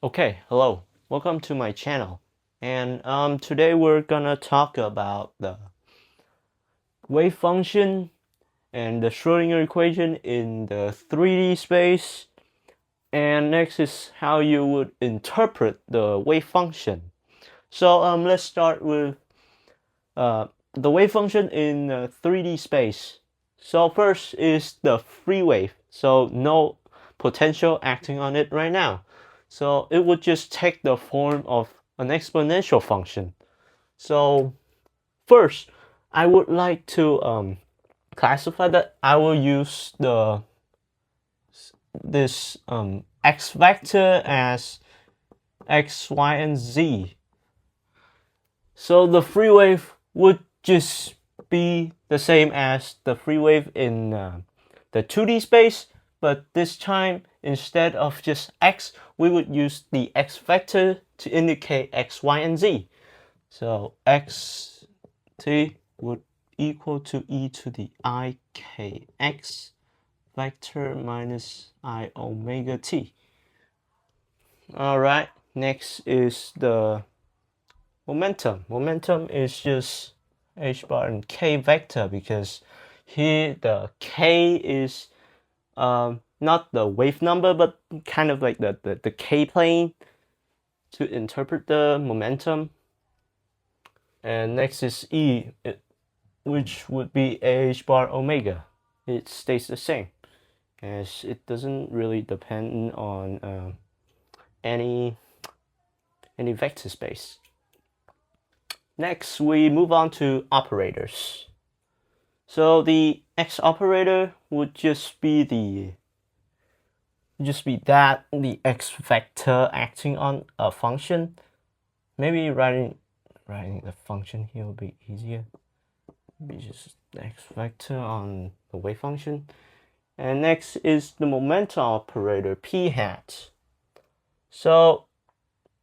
Okay, hello. Welcome to my channel. And today we're gonna talk about the wave function and the Schrodinger equation in the 3D space. And next is how you would interpret the wave function. So let's start with the wave function in 3D space. So first is the free wave. So no potential acting on it right now. So it would just take the form of an exponential function. So first, I would like to classify that. I will use this x vector as x, y, and z. So the free wave would just be the same as the free wave in the 2D space, but this time instead of just x, we would use the x vector to indicate x, y, and z. So xt would equal to e to the I k x vector minus I omega t. Alright, next is the momentum. Momentum is just h bar and k vector because here the k is not the wave number, but kind of like the k plane to interpret the momentum. And next is e, which would be h bar omega. It stays the same, as it doesn't really depend on any vector space. Next, we move on to operators. So the x operator would just be the x vector acting on a function. Maybe writing the function here will be easier. Maybe just the x vector on the wave function. And next is the momentum operator p hat. So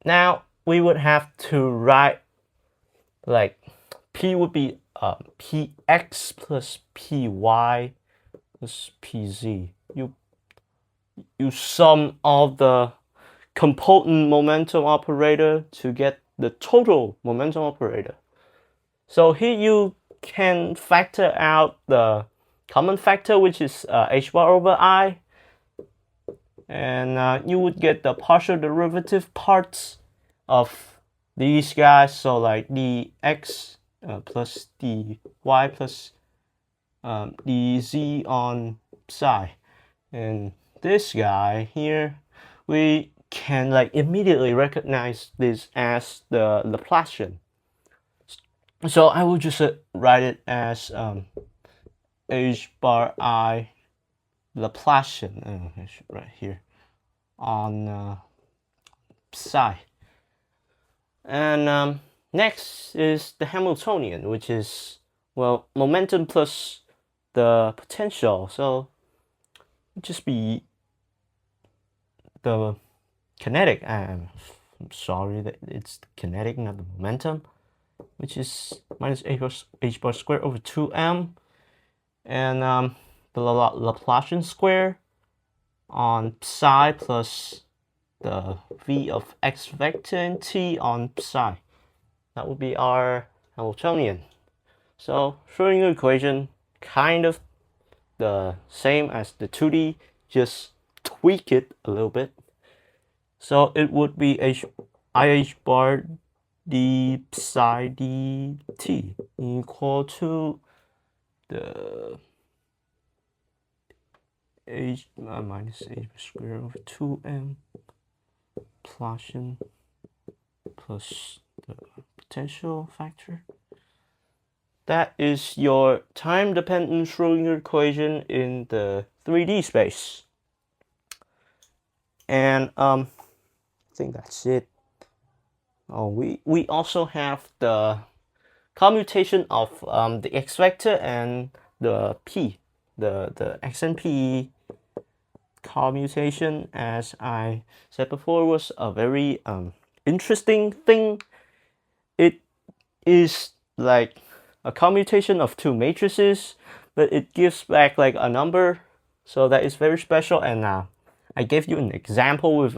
now we would have to write like p would be px plus py plus pz. You sum all the component momentum operator to get the total momentum operator. So here you can factor out the common factor, which is h bar over I, and you would get the partial derivative parts of these guys. So like dx plus dy plus dz on psi, and this guy here, we can like immediately recognize this as the Laplacian. So I will just write it as h bar I Laplacian right here on psi. And next is the Hamiltonian, which is, well, momentum plus the potential. So it'd just be the kinetic. I'm sorry that it's kinetic, not the momentum, which is minus h bar squared over 2m, and the Laplacian square on psi plus the v of x vector and t on psi. That would be our Hamiltonian. So Schrodinger equation, kind of the same as the 2D, just tweak it a little bit. So it would be ih bar d psi dt equal to the h minus h squared over 2m Laplacian plus the potential factor. That is your time-dependent Schrodinger equation in the 3D space. And I think that's it. Oh, we also have the commutation of the x vector and the p, the x and p commutation, as I said before, was a very interesting thing. It is like a commutation of two matrices, but it gives back like a number, so that is very special. And I gave you an example with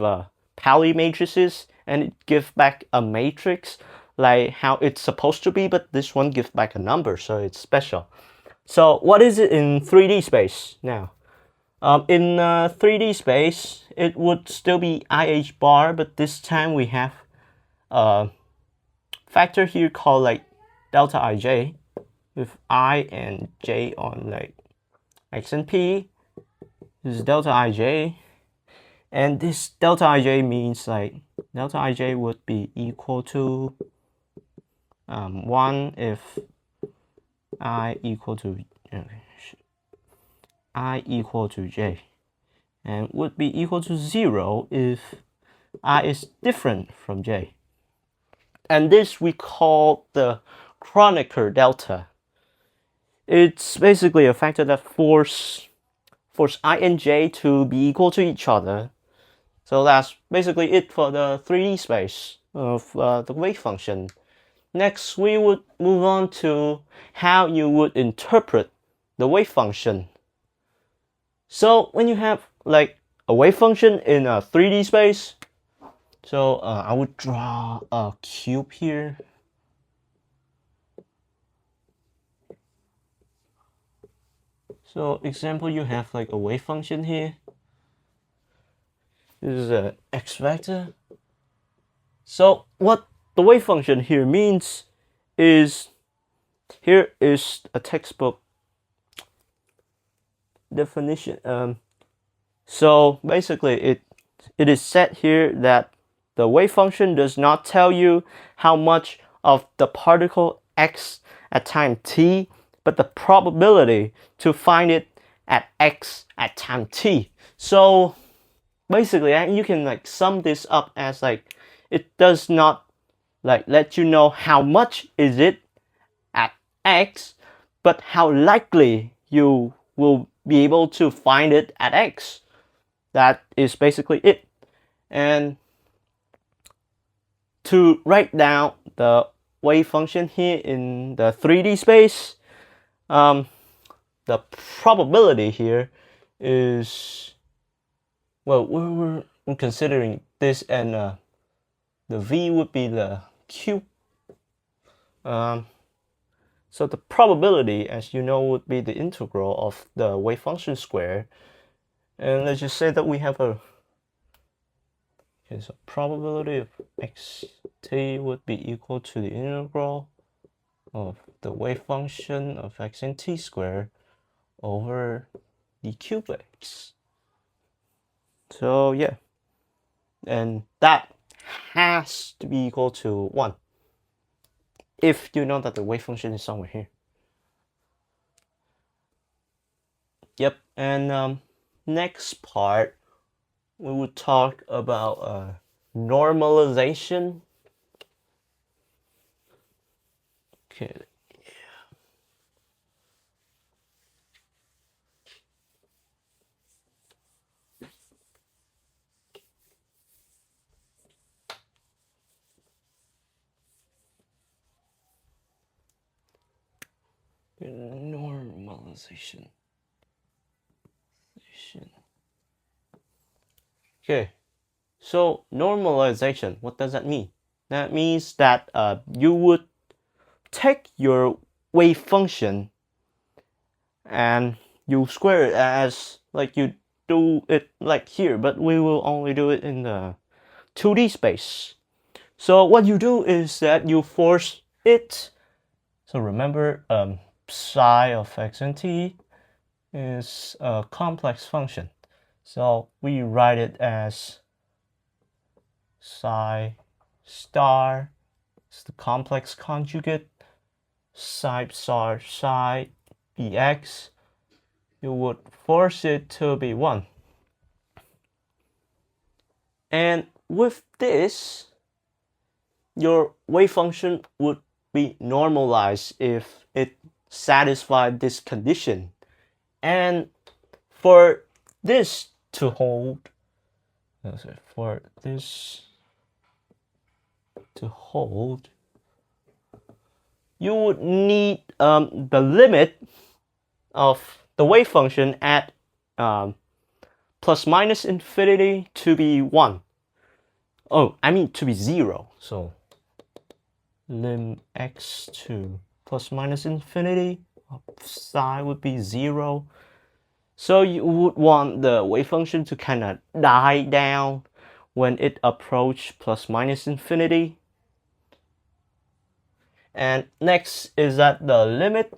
Pauli matrices, and it gives back a matrix like how it's supposed to be, but this one gives back a number, so it's special. So what is it in 3D space now? In 3D space, it would still be IH bar, but this time we have a factor here called like delta IJ, with I and J on like X and P. This is delta IJ, and this delta IJ means like delta IJ would be equal to 1 if I equal to J, and would be equal to 0 if I is different from J. And this we call the Kronecker delta. It's basically a factor that force I and J to be equal to each other. So that's basically it for the 3D space of the wave function. Next, we would move on to how you would interpret the wave function. So when you have like a wave function in a 3D space, so I would draw a cube here. So example, you have like a wave function here. This is an x vector. So what the wave function here means is, here is a textbook definition. So basically it is said here that the wave function does not tell you how much of the particle x at time t, but the probability to find it at x at time t. So basically you can like sum this up as like, it does not like let you know how much is it at x, but how likely you will be able to find it at x. That is basically it. And to write down the wave function here in the 3D space, the probability here is, well, we're considering this, and the v would be the cube. So the probability, as you know, would be the integral of the wave function square. And let's just say that we have a, okay, so probability of xt would be equal to the integral of the wave function of x and t squared over the cube x. So yeah, and that has to be equal to 1 if you know that the wave function is somewhere here. Yep, and next part we would talk about normalization. Okay. Normalization. Okay, so normalization, what does that mean? That means that you would take your wave function and you square it as like you do it like here, but we will only do it in the 2D space. So what you do is that you force it. So remember, psi of x and t is a complex function. So we write it as psi star is the complex conjugate, psi star psi bx. You would force it to be 1. And with this, your wave function would be normalized if it satisfied this condition. And for this to hold, you would need the limit of the wave function at plus minus infinity to be 1. Oh, I mean to be 0. So lim x to plus minus infinity of psi would be 0. So you would want the wave function to kind of die down when it approaches plus minus infinity. And next is that the limit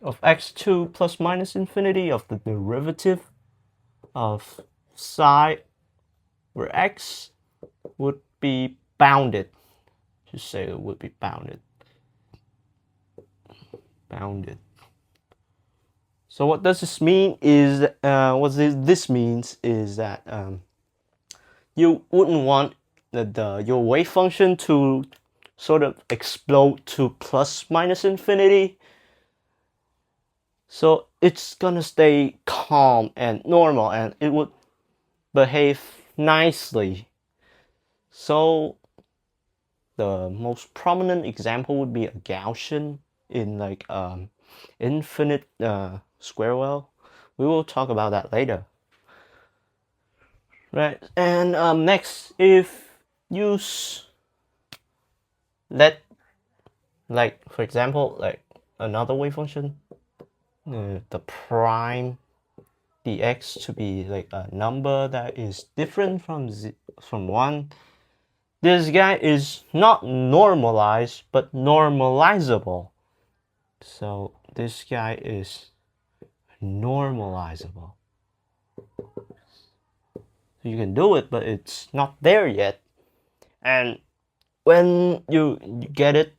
of x2 plus minus infinity of the derivative of psi over x would be bounded. Just say it would be bounded. Bounded. So what does this mean is, this means is that you wouldn't want your wave function to sort of explode to plus minus infinity. So it's gonna stay calm and normal, and it would behave nicely. So the most prominent example would be a Gaussian in like infinite square well. We will talk about that later. Right, and next, if you let, like for example, like another wave function, the prime dx to be like a number that is different from 1. This guy is not normalized, but normalizable. So this guy is normalizable. So you can do it, but it's not there yet. And when you get it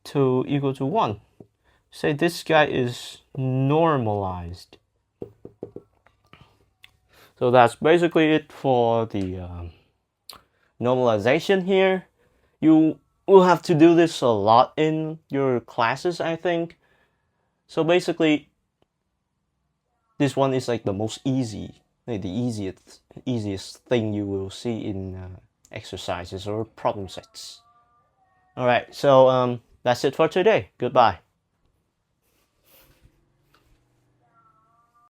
to equal to 1, say this guy is normalized. So that's basically it for the normalization here. You will have to do this a lot in your classes, I think. So basically, this one is like the most easy, like the easiest thing you will see in exercises or problem sets. All right, so that's it for today. Goodbye.